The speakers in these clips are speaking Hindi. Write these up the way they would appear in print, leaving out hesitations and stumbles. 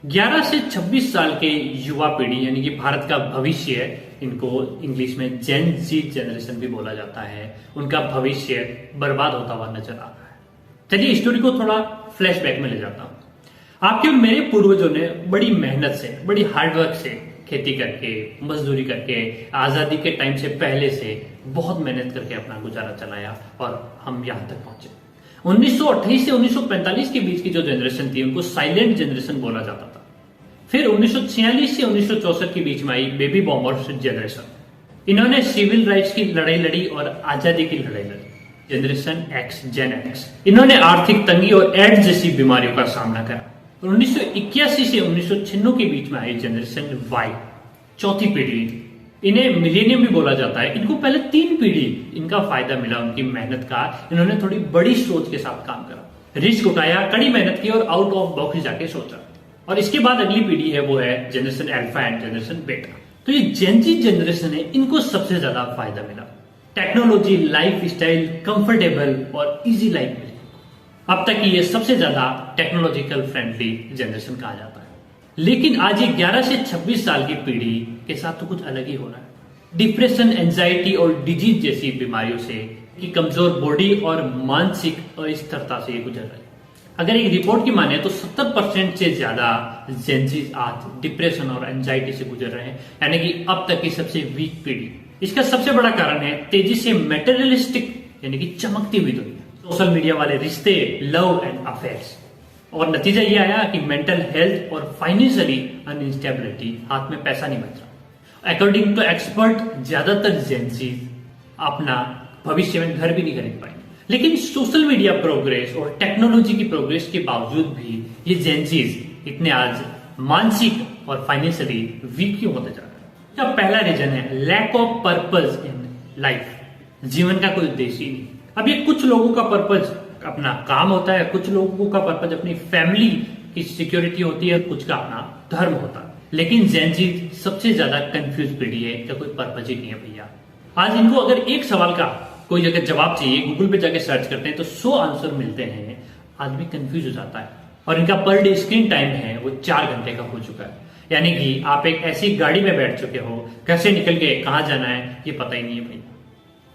11 से 26 साल के युवा पीढ़ी यानी कि भारत का भविष्य, इनको इंग्लिश में जेन जी जनरेशन भी बोला जाता है, उनका भविष्य बर्बाद होता हुआ नजर आ रहा है। चलिए स्टोरी को थोड़ा फ्लैशबैक में ले जाता हूं। आपके और मेरे पूर्वजों ने बड़ी मेहनत से, बड़ी हार्डवर्क से खेती करके, मजदूरी करके, आजादी के टाइम से पहले से बहुत मेहनत करके अपना गुजारा चलाया और हम यहां तक पहुंचे। 1928 से 1945 के बीच की जो जनरेशन थी उनको साइलेंट जनरेशन बोला जाता था। फिर 1946 से 1964 के बीच में आई बेबी बॉमर्स जनरेशन। इन्होंने सिविल राइट्स की लड़ाई लड़ी और आजादी की लड़ाई लड़ी। जनरेशन एक्स, जेन एक्स, इन्होंने आर्थिक तंगी और एड्स जैसी बीमारियों का सामना करा। 1981 से 1996 के बीच में आई जनरेशन वाई, चौथी पीढ़ी। इन्हें मिलेनियम भी बोला जाता है। इनको पहले 3 पीढ़ी इनका फायदा मिला उनकी मेहनत का। इन्होंने थोड़ी बड़ी सोच के साथ काम करा, रिस्क उठाया, कड़ी मेहनत की और आउट ऑफ बॉक्स जाके सोचा। और इसके बाद अगली पीढ़ी है वो है generation alpha and generation beta. तो ये जेन जी जनरेशन है, इनको सबसे ज्यादा फायदा मिला। टेक्नोलॉजी, लाइफ स्टाइल, कंफर्टेबल और इजी लाइफ मिली। अब तक ये सबसे ज्यादा टेक्नोलॉजिकल फ्रेंडली जनरेशन कहा जाता है। लेकिन आज ये 11 से 26 साल की पीढ़ी के साथ तो कुछ अलग ही हो रहा है। डिप्रेशन, एंजाइटी और डिजीज जैसी बीमारियों से, कि कमजोर बॉडी और मानसिक अस्थिरता से ये गुजर रहे हैं। अगर एक रिपोर्ट की माने तो 70% से ज्यादा जेंजीज आज डिप्रेशन और एंजाइटी से गुजर रहे हैं, यानी कि अब तक की सबसे वीक पीढ़ी। इसका सबसे बड़ा कारण है तेजी से मेटेरियलिस्टिक यानी कि चमकती हुई दुनिया, सोशल मीडिया वाले रिश्ते, लव एंड अफेयर्स। और नतीजा ये आया कि मेंटल हेल्थ और फाइनेंशियली अनस्टेबिलिटी, हाथ में पैसा नहीं बच रहा। अकॉर्डिंग टू एक्सपर्ट, ज्यादातर जेंजीज अपना भविष्य में घर भी नहीं खरीद पाएंगे। लेकिन सोशल मीडिया प्रोग्रेस और टेक्नोलॉजी की प्रोग्रेस के बावजूद भी ये जेंजीज इतने आज मानसिक और फाइनेंशियली वीक क्यों होते जा रहे हैं? इसका पहला रीजन है lack of purpose in life. जीवन का कोई उद्देश्य ही नहीं। अब ये कुछ लोगों का पर्पस अपना काम होता है, कुछ लोगों का पर्पस अपनी फैमिली की सिक्योरिटी होती है, कुछ का अपना धर्म होता है। लेकिन जेंजी सबसे ज्यादा कंफ्यूज पीढ़ी है, क्या कोई पर्पस ही नहीं है भैया। आज इनको अगर एक सवाल का कोई जगह जवाब चाहिए, गूगल पे जाके सर्च करते हैं तो 100 आंसर मिलते हैं। आदमी कंफ्यूज हो जाता है। और इनका पर डे स्क्रीन टाइम है वो 4 घंटे का हो चुका है। यानी कि आप एक ऐसी गाड़ी में बैठ चुके हो, कैसे निकल के कहां जाना है ये पता ही नहीं है भाई।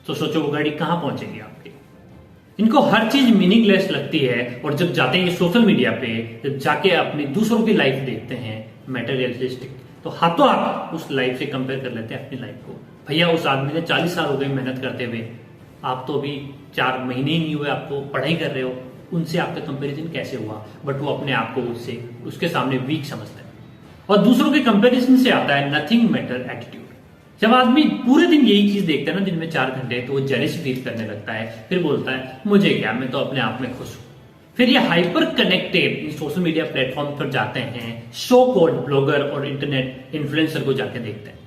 तो सोचो वो गाड़ी कहां पहुंचेगी आपकी। इनको हर चीज मीनिंगलेस लगती है। और जब जाते हैं सोशल मीडिया पे, जब जाके अपनी दूसरों की लाइफ देखते हैं मेटेरियलिस्टिक, तो हाथों हाथ उस लाइफ से कंपेयर कर लेते हैं अपनी लाइफ को। भैया उस आदमी ने 40 साल हो गए मेहनत करते हुए, आप तो अभी 4 महीने ही नहीं हुए, आप तो पढ़ाई कर रहे हो, उनसे आपका कंपैरिजन कैसे हुआ? बट वो अपने आप को उसके सामने वीक समझते हैं। और दूसरों के कंपैरिजन से आता है नथिंग मैटर एटीट्यूड। जब आदमी पूरे दिन यही चीज देखता है ना, दिन में 4 घंटे, तो वो जेलसी फील करने लगता है। फिर बोलता है मुझे क्या, मैं तो अपने आप में खुश हूं। फिर ये hyper connected social media platform पर जाते हैं, शो कॉल्ड ब्लॉगर और इंटरनेट इन्फ्लुएंसर को जाके देखते हैं।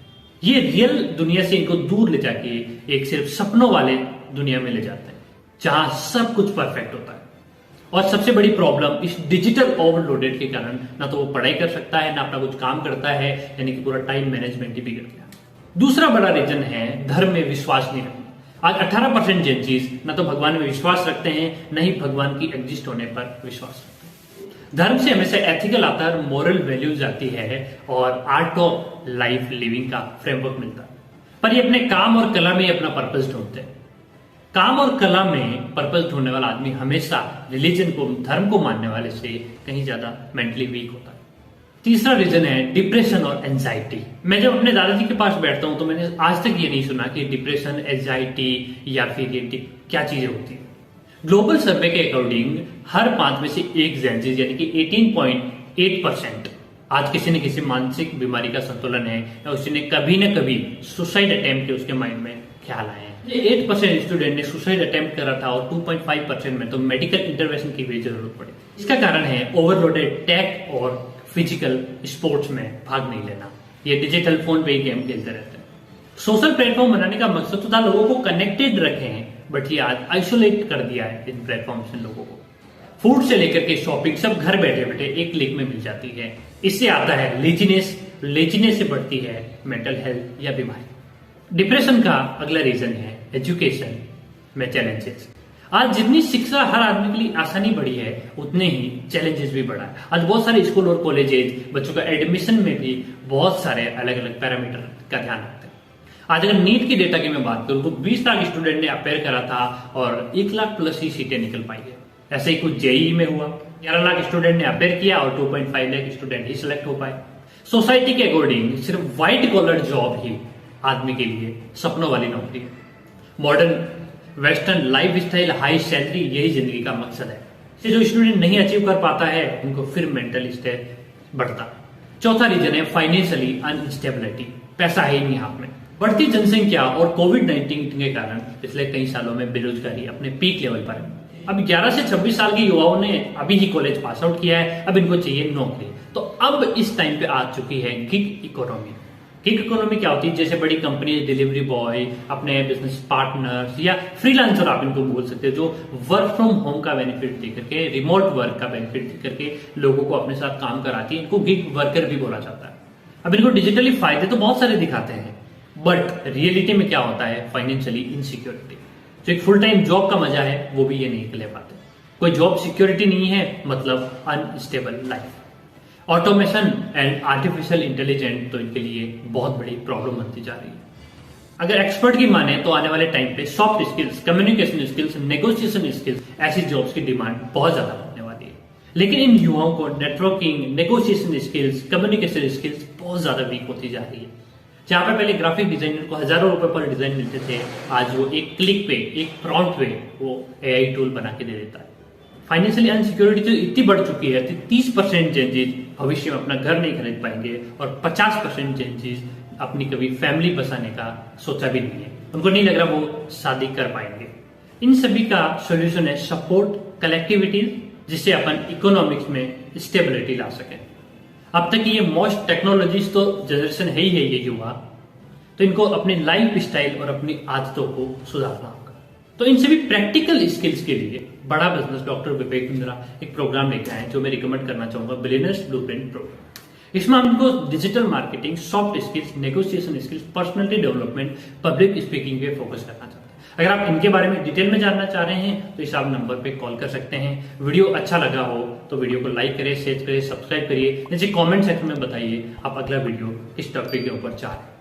ये रियल दुनिया से इनको दूर ले जाके एक सिर्फ सपनों वाले दुनिया में ले जाते हैं, जहां सब कुछ परफेक्ट होता है। और सबसे बड़ी प्रॉब्लम इस डिजिटल ओवरलोडेड के कारण, ना तो वो पढ़ाई कर सकता है, ना अपना कुछ काम करता है, यानी कि पूरा टाइम मैनेजमेंट ही बिगड़ गया। दूसरा बड़ा रीजन है धर्म में विश्वास नहीं रखना। आज 18% जेंजीज ना तो भगवान में विश्वास रखते हैं, न ही भगवान की एग्जिस्ट होने पर विश्वास रखते हैं। धर्म से हमेशा एथिकल आता है, मोरल वैल्यूज आती है और आर्ट ऑफ लाइफ लिविंग का फ्रेमवर्क मिलता है। पर ये अपने काम और कला में अपना पर्पस ढूंढते हैं। काम और कला में पर्पस ढूंढने वाला आदमी हमेशा रिलीजन को, धर्म को मानने वाले से कहीं ज्यादा मेंटली वीक होता है। तीसरा रीजन है डिप्रेशन और एंजाइटी। मैं जब अपने दादाजी के पास बैठता हूं तो मैंने आज तक ये नहीं सुना कि डिप्रेशन, एंजाइटी या फिर ये क्या चीजें होती है। ग्लोबल सर्वे के अकॉर्डिंग हर 5 में से 1 जेंजीज यानी कि 18.8% आज किसी न किसी मानसिक बीमारी का संतुलन है, या उसने कभी न कभी सुसाइड अटेम्प्ट के उसके माइंड में ख्याल आए हैं। 8% स्टूडेंट ने सुसाइड अटेम्प्ट करा था और 2.5% में तो मेडिकल इंटरवेंशन की भी जरूरत पड़ी। इसका कारण है ओवरलोडेड टेक और फिजिकल स्पोर्ट्स में भाग नहीं लेना। ये डिजिटल फोन पे ही गेम खेलते रहते हैं। सोशल प्लेटफॉर्म बनाने का मकसद तो था लोगों को कनेक्टेड रखें, बट ये आज आइसोलेट कर दिया है इन प्लेटफॉर्म से लोगों को। फूड से लेकर के शॉपिंग सब घर बैठे बैठे एक क्लिक में मिल जाती है। इससे आता है लेजीनेस, लेजीनेस से बढ़ती है मेंटल हेल्थ या बीमारी। डिप्रेशन का अगला रीजन है एजुकेशन में चैलेंजेस। आज जितनी शिक्षा हर आदमी के लिए आसानी बढ़ी है, उतने ही चैलेंजेस भी बढ़ा है। आज बहुत सारे स्कूल और कॉलेजेस बच्चों का एडमिशन में भी बहुत सारे अलग अलग पैरामीटर का ध्यान रखते हैं। आज अगर नीट की डेटा की मैं बात करूं तो 20 लाख स्टूडेंट ने अपेयर करा था और 1 लाख प्लस ही सीटें निकल पाई है। ऐसे ही कुछ जेईई में हुआ, 11 लाख स्टूडेंट ने अपेयर किया और 2.5 लाख स्टूडेंट ही सिलेक्ट हो पाए। सोसाइटी के अकॉर्डिंग सिर्फ व्हाइट कॉलर जॉब ही आदमी के लिए सपनों वाली नौकरी है। Modern western life style, high salary, यही जिंदगी का मकसद है। जो स्टूडेंट नहीं अचीव कर पाता है उनको फिर मेंटल स्ट्रेस बढ़ता। चौथा रीजन है फाइनेंशियली अनस्टेबिलिटी, पैसा है ही नहीं हाथ में। बढ़ती जनसंख्या और कोविड-19 के कारण पिछले कई सालों में बेरोजगारी अपने पीक लेवल पर है। अब 11 से 26 साल के युवाओं ने अभी ही कॉलेज पास आउट किया है, अब इनको चाहिए नौकरी। तो अब इस टाइम पे आ चुकी है गिग इकोनॉमी। गिग इकोनॉमी क्या होती है? जैसे बड़ी कंपनी, डिलीवरी बॉय, अपने बिजनेस पार्टनर्स या फ्रीलांसर आप इनको बोल सकते हो, जो वर्क फ्रॉम होम का बेनिफिट देकर के, रिमोट वर्क का बेनिफिट देकर के लोगों को अपने साथ काम कराती है। इनको गिग वर्कर भी बोला जाता है। अब इनको डिजिटली फायदे तो बहुत सारे दिखाते हैं, बट रियलिटी में क्या होता है? Financially insecurity. जो एक फुल टाइम जॉब का मजा है वो भी ये नहीं ले पाते। कोई जॉब सिक्योरिटी नहीं है, मतलब unstable life. Automation and artificial intelligence तो इनके लिए बहुत बड़ी प्रॉब्लम बनती जा रही है। अगर एक्सपर्ट की माने तो आने वाले टाइम पे soft skills, communication skills, negotiation skills, ऐसी जॉब्स की डिमांड बहुत ज्यादा बढ़ने वाली है। लेकिन इन युवाओं को networking, negotiation skills, communication skills बहुत ज्यादा वीक होती जा रही है। जहां पे पहले ग्राफिक डिजाइनर को हजारों रुपए पर डिजाइन मिलते थे, आज वो एक क्लिक पे, एक प्रॉम्प्ट पे वो एआई टूल बना के दे देता है। फाइनेंशियली अनसिक्योरिटी तो इतनी बढ़ चुकी है कि 30% जेनजीज भविष्य में अपना घर नहीं खरीद पाएंगे और 50% जेनजीज अपनी कभी फैमिली बसाने का सोचा भी नहीं है। उनको नहीं लग रहा वो शादी कर पाएंगे। इन सभी का सोल्यूशन है सपोर्ट कलेक्टिविटीज, जिससे अपन इकोनॉमिक्स में स्टेबिलिटी ला सके। अब तक ये मोस्ट टेक्नोलॉजीज तो जनरेशन है ही है ये युवा, तो इनको अपनी लाइफ स्टाइल और अपनी आदतों को सुधारना होगा। तो इन सभी प्रैक्टिकल स्किल्स के लिए बड़ा बिजनेस डॉक्टर विवेक बिंद्रा एक प्रोग्राम लेके आए जो मैं रिकमेंड करना चाहूंगा, बिलियनर्स ब्लूप्रिंट प्रोग्राम। इसमें हम इनको digital marketing, soft skills, negotiation skills, personality development, public speaking पे फोकस करना चाहते हैं। अगर आप इनके बारे में डिटेल में जानना चाह रहे हैं तो इस आप नंबर पे कॉल कर सकते हैं। वीडियो अच्छा लगा हो तो वीडियो को लाइक करें, शेयर करें, सब्सक्राइब करिए। नीचे कमेंट सेक्शन में बताइए आप अगला वीडियो किस टॉपिक के ऊपर चाह रहे हैं।